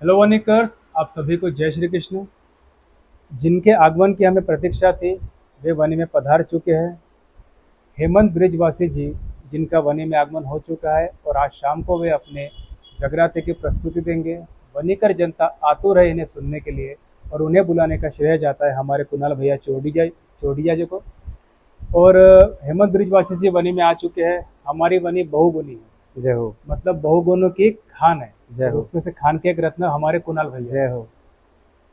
Hello वनिकर्स, आप सभी को जय श्री कृष्ण। जिनके आगमन की हमें प्रतीक्षा थी वे वनी में पधार चुके हैं। हेमंत ब्रिजवासी जी, जिनका वनी में आगमन हो चुका है और आज शाम को वे अपने जगराते की प्रस्तुति देंगे। वनीकर जनता आतुर है इन्हें सुनने के लिए और उन्हें बुलाने का श्रेय जाता है हमारे कुणाल भैया चौड़िया जी को। और हेमंत ब्रिजवासी जी वनी में आ चुके हैं। हमारी वनी बहुगुनी है, जय हो। मतलब बहुगुणों की खान है। जय और हो। उसमें से खान के एक रत्न हमारे कुणाल भैया। जय हो।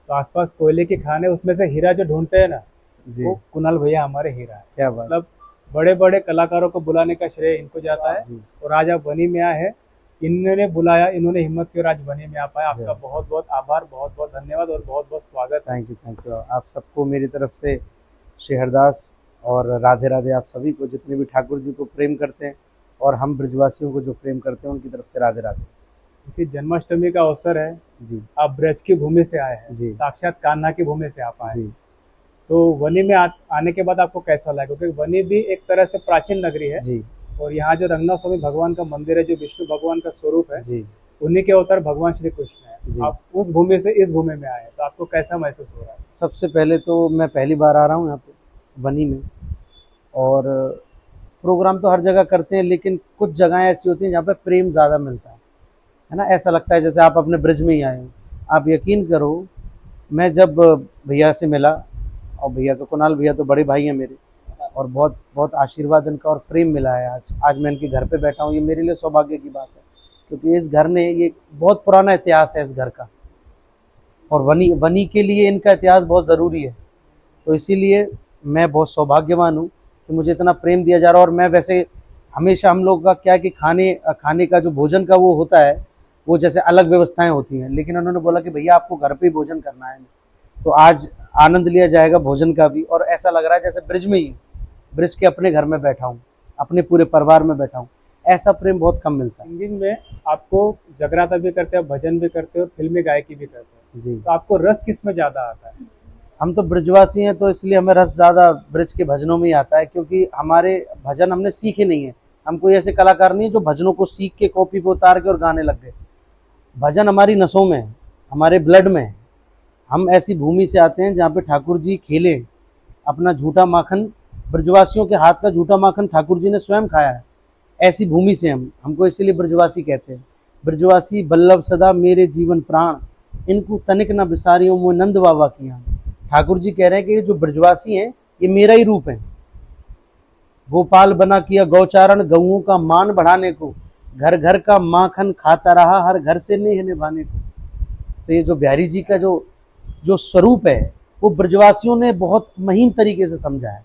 तो आसपास कोयले की खान है, उसमें से हीरा जो ढूंढते हैं ना, जी। वो कुणाल भैया हमारे हीरा है। क्या बात। मतलब बड़े बड़े कलाकारों को बुलाने का श्रेय इनको जाता है। जी। और आज आप बनी में आए हैं, इन्होंने बुलाया, इन्होंने हिम्मत की और आज बनी में आ पाए। जय आपका हो। बहुत बहुत आभार, बहुत बहुत धन्यवाद और बहुत बहुत स्वागत है। Thank you. आप सबको मेरी तरफ से श्री हरदास और राधे राधे। आप सभी को, जितने भी ठाकुर जी को प्रेम करते हैं और हम ब्रजवासियों को जो प्रेम करते हैं, उनकी तरफ से राधे राधे। क्योंकि जन्माष्टमी का अवसर है, जी। आप ब्रज की भूमि से आए हैं, जी। साक्षात कान्हा की भूमि से आप आए। जी। तो वनी में आने के बाद आपको कैसा लगा? क्योंकि वनी भी एक तरह से प्राचीन नगरी है जी। और यहाँ जो रंगनाथ स्वामी भगवान का मंदिर है, जो विष्णु भगवान का स्वरूप है, जी। उन्हीं के अवतार भगवान श्री कृष्ण है। जी। आप उस भूमि से इस भूमि में आए हैं, तो आपको कैसा महसूस हो रहा है? सबसे पहले तो मैं पहली बार आ रहा हूँ यहाँ पे वनी में। और प्रोग्राम तो हर जगह करते हैं, लेकिन कुछ जगहें ऐसी होती हैं जहाँ पे प्रेम ज़्यादा मिलता है ना। ऐसा लगता है जैसे आप अपने ब्रिज में ही आए हो। आप यकीन करो, मैं जब भैया से मिला, और भैया तो कुणाल भैया तो बड़े भाई हैं मेरे, और बहुत बहुत आशीर्वाद इनका और प्रेम मिला है। आज मैं इनके घर पे बैठा हूँ, ये मेरे लिए सौभाग्य की बात है, क्योंकि इस घर ने, ये बहुत पुराना इतिहास है इस घर का, और वनी वनी के लिए इनका इतिहास बहुत ज़रूरी है। तो इसीलिए मैं बहुत सौभाग्यवान हूँ कि मुझे इतना प्रेम दिया जा रहा है। और मैं वैसे हमेशा, हम लोग का क्या है कि खाने खाने का जो भोजन का वो होता है, वो जैसे अलग व्यवस्थाएं होती हैं, लेकिन उन्होंने बोला कि भैया आपको घर पे ही भोजन करना है। तो आज आनंद लिया जाएगा भोजन का भी, और ऐसा लग रहा है जैसे ब्रिज में ही, ब्रिज के अपने घर में बैठा हूँ, अपने पूरे परिवार में बैठा हूँ। ऐसा प्रेम बहुत कम मिलता है। सिंगिंग में आपको जगराता भी करते हो, भजन भी करते हो, फिल्मी गायकी भी करते हो, जी। तो आपको रस किस में ज्यादा आता है? हम तो ब्रजवासी हैं, तो इसलिए हमें रस ज़्यादा ब्रज के भजनों में ही आता है, क्योंकि हमारे भजन हमने सीखे नहीं है। हम कोई ऐसे कलाकार नहीं है जो भजनों को सीख के कॉपी पे उतार के और गाने लग गए। भजन हमारी नसों में है, हमारे ब्लड में है। हम ऐसी भूमि से आते हैं जहाँ पे ठाकुर जी खेले, अपना झूठा माखन, ब्रजवासियों के हाथ का झूठा माखन ठाकुर जी ने स्वयं खाया है। ऐसी भूमि से हमको इसीलिए ब्रजवासी कहते हैं। ब्रजवासी बल्लभ सदा मेरे जीवन प्राण, इनको तनिक न बिसारियों मोह नंद बाबा किया। ठाकुर जी कह रहे हैं कि ये जो ब्रजवासी हैं, ये मेरा ही रूप है। गोपाल बना किया गौचारण, गऊओं का मान बढ़ाने को, घर घर का माखन खाता रहा, हर घर से नेह निभाने को। तो ये जो बिहारी जी का जो जो स्वरूप है, वो ब्रजवासियों ने बहुत महीन तरीके से समझा है।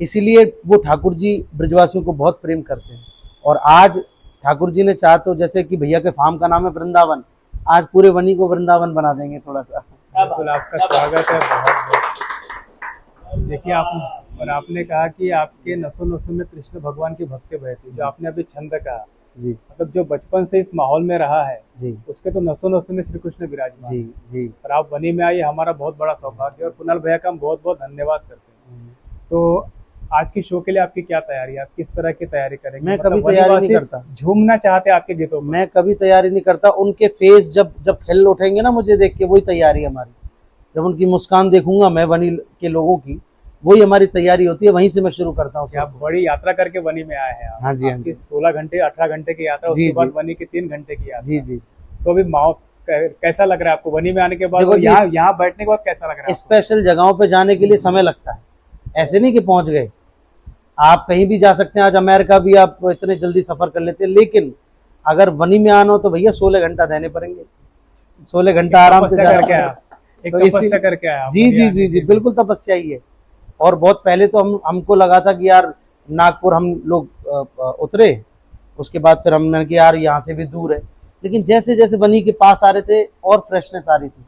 इसीलिए वो ठाकुर जी ब्रजवासियों को बहुत प्रेम करते हैं। और आज ठाकुर जी ने चाहा तो, जैसे कि भैया के फार्म का नाम है वृंदावन, आज पूरे वनी को वृंदावन बना देंगे थोड़ा सा। बिल्कुल, आपका स्वागत है बहुत बहुत। देखिए, आप और आपने कहा कि आपके नसों नसों में कृष्ण भगवान की भक्ति बहती है, जो आपने अभी छंद कहा, जी। मतलब जो बचपन से इस माहौल में रहा है, जी। उसके तो नसों नसों में श्री कृष्ण विराजमान जी। है। जी। और आप वनी में आइए, हमारा बहुत बड़ा सौभाग्य है। और कुणाल भैया का हम बहुत बहुत धन्यवाद करते हैं। तो आज के शो के लिए आपकी क्या तैयारी है? आप किस तरह की तैयारी करेंगे? मैं मतलब कभी तैयारी नहीं वनीवासी करता। झूमना चाहते हैं आपके गीतों में? मैं कभी तैयारी नहीं करता। उनके फेस जब जब खिल उठेंगे ना मुझे देख के, वही तैयारी है हमारी। जब उनकी मुस्कान देखूंगा मैं वनी के लोगों की, वही हमारी तैयारी होती है। वहीं से मैं शुरू करता हूँ। आप बड़ी यात्रा करके वनी में आए हैं। हाँ जी, हाँ आपकी जी। 16 घंटे 18 घंटे की यात्रा, जी, उसके बाद जी। वनी की 3 घंटे की यात्रा। जी। जी। तो अभी माहौल कैसा लग रहा है आपको वनी में आने के बाद? देखो और जी, यहाँ बैठने के बाद कैसा लग रहा है आपको? स्पेशल जगहों पे जाने के लिए समय लगता है, ऐसे नहीं कि पहुंच गए। आप कहीं भी जा सकते हैं, आज अमेरिका भी आप इतने जल्दी सफर कर लेते हैं, लेकिन अगर वनी में आना हो तो भैया 16 घंटा देने पड़ेंगे। 16 घंटा आराम से तपस्या जाना करके आया, पड़ेगा। एक तो तपस्या करके आया आप जी वनी जी आने जी के जी, लिए। बिल्कुल तपस्या ही है। और बहुत पहले तो हमको लगा था कि यार नागपुर हम लोग उतरे, उसके बाद फिर हमने कि यार यहाँ से भी दूर है, लेकिन जैसे जैसे वनी के पास आ रहे थे और फ्रेशनेस आ रही थी।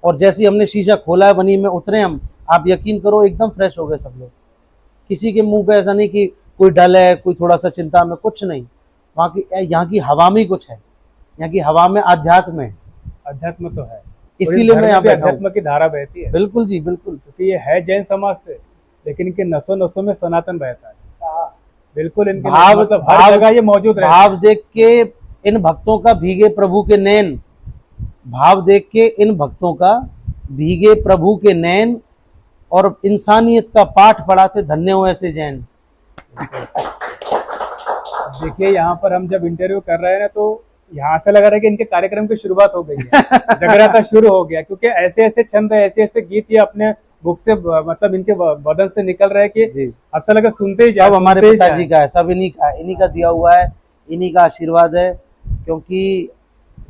और जैसे ही हमने शीशा खोला है, वनी में उतरे हम, आप यकीन करो एकदम फ्रेश हो गए सब लोग। किसी के मुंह पे ऐसा नहीं कि कोई डल है, कोई थोड़ा सा चिंता में, कुछ नहीं। वहाँ की, यहाँ की हवा में ही कुछ है, यहाँ की हवा में अध्यात्म है। अध्यात्म तो है, इसीलिए मैं यहाँ बैठा हूँ। अध्यात्म की धारा बहती है। बिल्कुल जी, बिल्कुल। क्योंकि ये है जैन समाज से, लेकिन इनके नसों नसों में सनातन बहता है। बिल्कुल, इनके मतलब हर जगह ये मौजूद रहता है। भाव देख के इन भक्तों का भीगे प्रभु के नैन, भाव देख के इन भक्तों का भीगे प्रभु के नैन, और इंसानियत का पाठ पढ़ाते धन्य हो ऐसे जैन। देखिए यहाँ पर हम जब इंटरव्यू कर रहे हैं ना, तो यहाँ से लग रहा है कि इनके कार्यक्रम की शुरुआत हो गई है, जगराता शुरू हो गया, क्योंकि ऐसे ऐसे छंद, ऐसे ऐसे गीत ये अपने बुक से मतलब इनके बदन से निकल रहे हैं कि जी, अच्छा लगा सुनते ही जाओ, सब हमारे सुनते ही पिताजी जाएं। का है, सब इन्हीं का है, इन्हीं का दिया हुआ है, इन्हीं का आशीर्वाद है। क्योंकि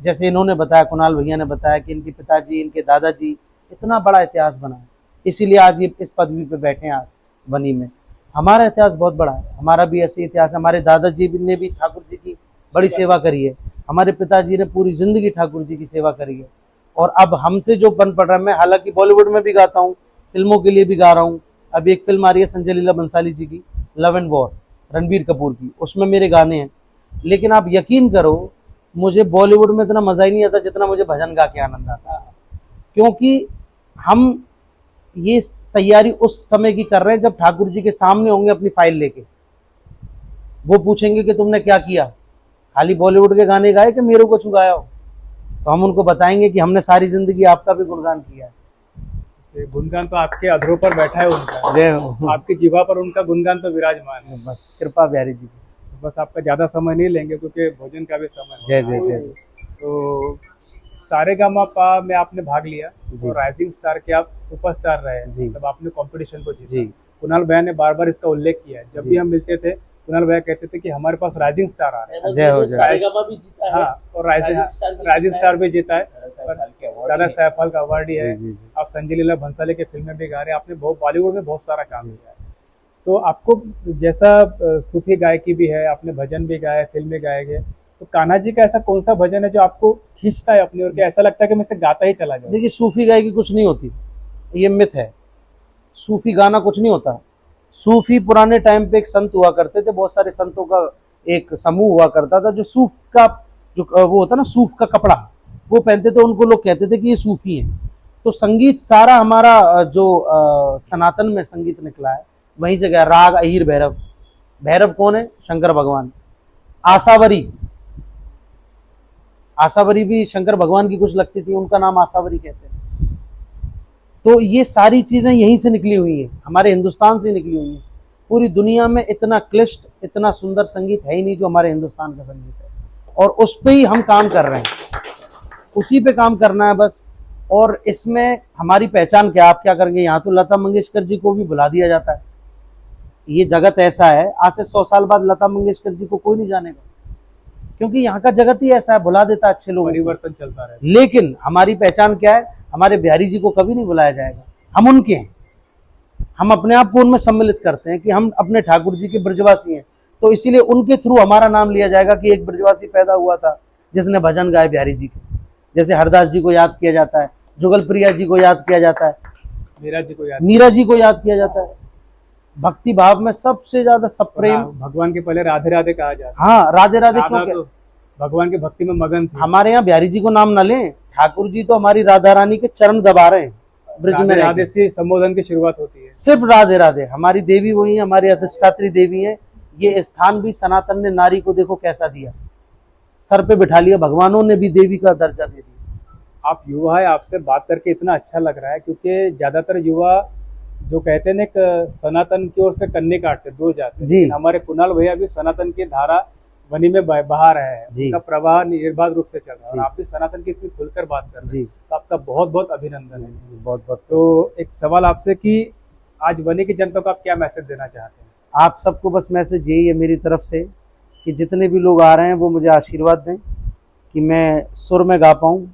जैसे इन्होंने बताया, कुणाल भैया ने बताया कि इनके पिताजी, इनके दादाजी इतना बड़ा इतिहास बनाया, इसीलिए आज ये इस पदवी पे बैठे हैं आज बनी में। हमारा इतिहास बहुत बड़ा है, हमारा भी ऐसे इतिहास है। हमारे दादाजी ने भी ठाकुर जी की बड़ी सेवा करी है, हमारे पिताजी ने पूरी जिंदगी ठाकुर जी की सेवा करी है। और अब हमसे जो बन पड़ रहा है, मैं हालांकि बॉलीवुड में भी गाता हूँ, फिल्मों के लिए भी गा रहा हूँ। अभी एक फिल्म आ रही है संजय लीला बंसाली जी की, love and war, Ranbir Kapoor की, उसमें मेरे गाने हैं। लेकिन आप यकीन करो, मुझे बॉलीवुड में इतना मजा ही नहीं आता जितना मुझे भजन गा के आनंद आता है। क्योंकि हम ये तैयारी उस समय की कर रहे हैं जब ठाकुर जी के सामने होंगे अपनी फाइल लेके, वो पूछेंगे कि तुमने क्या किया, खाली बॉलीवुड के गाने गाए कि मेरे को चुगाया हो। तो हम उनको बताएंगे कि हमने सारी जिंदगी आपका भी गुणगान किया है। ये गुणगान तो आपके अधरों पर बैठा है उनका, जय हो। आपकी जीवा पर उनका गुणगान तो विराजमान है। बस कृपा बिहारी जी की। बस आपका ज्यादा समय नहीं लेंगे क्योंकि भोजन का भी समय जय है। जय जय। तो सारेगामापा में आपने भाग लिया जी। और राइजिंग स्टार के आप सुपरस्टार रहे, जी। तब आपने कंपटीशन को जीता। जी। कुणाल भैया ने बार बार इसका उल्लेख किया है, जब जी। भी हम मिलते थे कुणाल भैया कहते थे कि हमारे पास राइजिंग स्टार आ रहे हैं। जय हो जय। सारेगामा भी जीता है। हाँ, और राइजिंग स्टार भी जीता है, दादा साहब फाल्के का अवार्ड ही है। जी, जी। आप संजय लीला भंसाली के फिल्म में भी गा रहे हैं, आपने बहुत बॉलीवुड में बहुत सारा काम किया है। तो आपको जैसा सूफी गायकी भी है, आपने भजन भी गाए, फिल्म भी गाए गए, तो कान्हा जी का ऐसा कौन सा भजन है जो आपको खींचता है अपनी ओर, के ऐसा लगता है कि मैं इसे गाता ही चला जाऊं? देखिए, सूफी गायकी कुछ नहीं होती, ये मिथ है। सूफी गाना कुछ नहीं होता। सूफी पुराने टाइम पे एक संत हुआ करते थे, बहुत सारे संतों का एक समूह हुआ करता था, जो सूफ का जो वो होता ना, सूफ का कपड़ा वो पहनते थे, उनको लोग कहते थे कि ये सूफी हैं। तो संगीत सारा हमारा जो सनातन में संगीत निकला है वहीं से गया। राग अहीर भैरव, भैरव कौन है? शंकर भगवान। आसावरी, आसावरी भी शंकर भगवान की कुछ लगती थी, उनका नाम आसावरी कहते हैं। तो ये सारी चीजें यहीं से निकली हुई हैं, हमारे हिंदुस्तान से निकली हुई हैं। पूरी दुनिया में इतना क्लिष्ट, इतना सुंदर संगीत है ही नहीं जो हमारे हिंदुस्तान का संगीत है, और उस पे ही हम काम कर रहे हैं, उसी पे काम करना है बस। और इसमें हमारी पहचान क्या, आप क्या करेंगे? यहाँ तो लता मंगेशकर जी को भी बुला दिया जाता है। ये जगत ऐसा है, आज से 100 साल बाद लता मंगेशकर जी को कोई नहीं जानेगा, क्योंकि यहाँ का जगत ही ऐसा है, बुला देता है अच्छे लोगों को। परिवर्तन चलता रहे। लेकिन हमारी पहचान क्या है? हमारे बिहारी जी को कभी नहीं बुलाया जाएगा, हम उनके हैं। हम अपने आप को उनमें सम्मिलित करते हैं कि हम अपने ठाकुर जी के ब्रजवासी हैं, तो इसीलिए उनके थ्रू हमारा नाम लिया जाएगा कि एक ब्रजवासी पैदा हुआ था जिसने भजन गाए बिहारी जी के। जैसे हरदास जी को याद किया जाता है, जुगल प्रिया जी को याद किया जाता है, मीरा जी को याद, मीरा जी को याद किया जाता है। भक्ति भाव में सबसे ज्यादा सब प्रेम। भगवान के पहले राधे राधे कहा जाता है। हाँ, राधे राधे राधा क्यों? तो भगवान की भक्ति में मगन थे। हमारे यहाँ बिहारी जी को नाम न लें, ठाकुर जी तो हमारी राधा रानी के चरण दबा रहे हैं ब्रिज में राधे रह राधे के। से संबोधन की शुरुआत होती है। सिर्फ राधे राधे। हमारी देवी वही है, हमारी अधिष्ठात्री देवी है। ये स्थान भी सनातन ने नारी को देखो कैसा दिया, सर पे बिठा लिया, भगवानों ने भी देवी का दर्जा दे दिया। आप युवा है, आपसे बात करके इतना अच्छा लग रहा है, क्योंकि ज्यादातर युवा जो कहते हैं ना कि सनातन की ओर से कन्ने काटते दूर जाते हैं, जी। लेकिन हमारे कुणाल भैया भी सनातन की धारा वनी में बहा रहे हैं, जी। उनका प्रवाह निर्बाध रूप से चल रहा है, जी। और आप भी सनातन की इतनी खुलकर बात कर रहे हैं, जी, तो आपका बहुत बहुत अभिनंदन है। बहुत बहुत। तो एक सवाल आपसे कि आज वनी की जनता को आप क्या मैसेज देना चाहते हैं? आप सबको बस मैसेज यही है मेरी तरफ से कि जितने भी लोग आ रहे हैं वो मुझे आशीर्वाद दें कि मैं सुर में गा पाऊँ,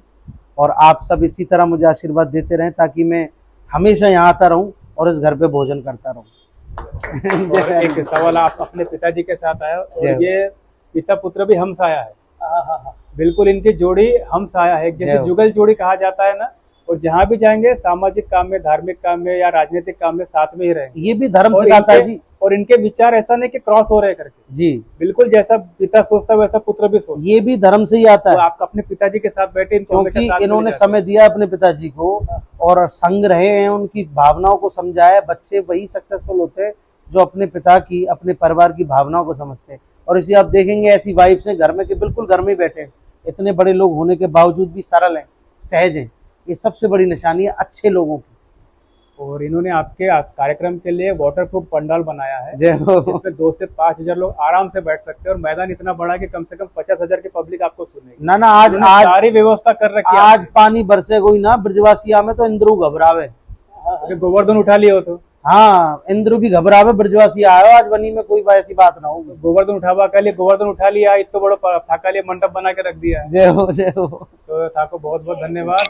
और आप सब इसी तरह मुझे आशीर्वाद देते रहें ताकि मैं हमेशा यहाँ आता रहूँ और इस घर पे भोजन करता रहूँ। और एक सवाल, आप अपने पिताजी के साथ आए और ये पिता पुत्र भी हम साया है। बिल्कुल इनकी जोड़ी हम साया है, जैसे जुगल जोड़ी कहा जाता है ना, और जहाँ भी जाएंगे सामाजिक काम में, धार्मिक काम में या राजनीतिक काम में साथ में ही रहेंगे। ये भी धर्म और सिखाता है जी। और इनके विचार ऐसा नहीं कि क्रॉस हो रहे करके, जी, बिल्कुल जैसा पिता सोचता है वैसा पुत्र भी सोचता है। ये भी धर्म से ही आता तो है, आप अपने पिताजी के साथ बैठे, इनको हमेशा क्योंकि साथ में इन्होंने ले जाते हैं। समय दिया अपने पिताजी को और संग रहे हैं, उनकी भावनाओं को समझाया। बच्चे वही सक्सेसफुल होते हैं जो अपने पिता की, अपने परिवार की भावनाओं को समझते हैं। और इसी आप देखेंगे ऐसी वाइब्स हैं घर में कि बिल्कुल घर में ही बैठे हैं, इतने बड़े लोग होने के बावजूद भी सरल हैं, सहज हैं। ये सबसे बड़ी निशानी है अच्छे लोगों की। और इन्होंने आपके कार्यक्रम के लिए वाटरप्रूफ पंडाल बनाया है, जय हो। जिसमें 2 से 5 हजार लोग आराम से बैठ सकते हैं और मैदान इतना बड़ा है कि कम से कम 50 हजार की पब्लिक आपको सुनेगी। ना ना आज इन्होंने आज सारी व्यवस्था कर रखी है। आज पानी बरसे कोई ना ब्रजवासिया में तो इंद्रू घबरावे। आपने गोवर्धन उठा लिया हो तो हाँ इंद्रू भी घबरावे, ब्रजवासी आयो आज बनी में कोई ऐसी बात ना होगी। गोवर्धन उठावा के लिए गोवर्धन उठा लिया, इतना बड़ा थाका लिए मंडप बना के रख दिया है। जय हो जय हो। तो थाको बहुत बहुत धन्यवाद।